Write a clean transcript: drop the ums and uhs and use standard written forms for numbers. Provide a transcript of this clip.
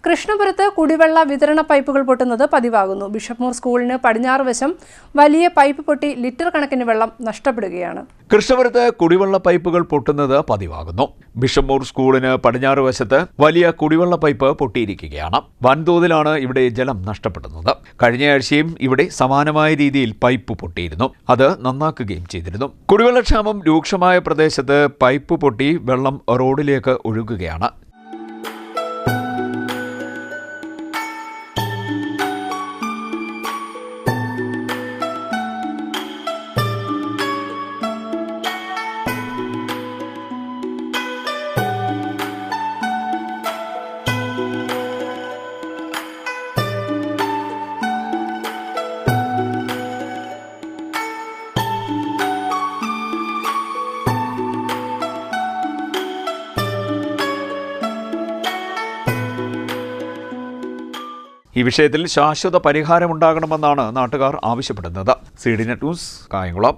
കൃഷ്ണപുരത്ത് കുടിവെള്ള വിതരണ പൈപ്പുകൾ പൊട്ടുന്നത് പതിവാകുന്നു. ബിഷപ്പ് മൂർ സ്കൂളിന് പടിഞ്ഞാറ് വശം വലിയ പൈപ്പ് പൊട്ടി ലിറ്റർ കണക്കിന് വെള്ളം നഷ്ടപ്പെടുകയാണ്. കൃഷ്ണപുരത്ത് കുടിവെള്ള പൈപ്പുകൾ പൊട്ടുന്നത് പതിവാകുന്നു. ബിഷപ്പ് മൂർ സ്കൂളിന് പടിഞ്ഞാറ് വശത്ത് വലിയ കുടിവെള്ള പൈപ്പ് പൊട്ടിയിരിക്കുകയാണ്. വൻതോതിലാണ് ഇവിടെ ജലം നഷ്ടപ്പെടുന്നത്. കഴിഞ്ഞയാഴ്ചയും ഇവിടെ സമാനമായ രീതിയിൽ പൈപ്പ് പൊട്ടിയിരുന്നു. അത് നന്നാക്കുകയും ചെയ്തിരുന്നു. കുടിവെള്ളക്ഷാമം രൂക്ഷമായ പ്രദേശത്ത് പൈപ്പ് പൊട്ടി വെള്ളം റോഡിലേക്ക് ഒഴുകുകയാണ്. ഈ വിഷയത്തിൽ ശാശ്വത പരിഹാരമുണ്ടാകണമെന്നാണ് നാട്ടുകാർ ആവശ്യപ്പെടുന്നത്. CDNet news, Kayamkulam.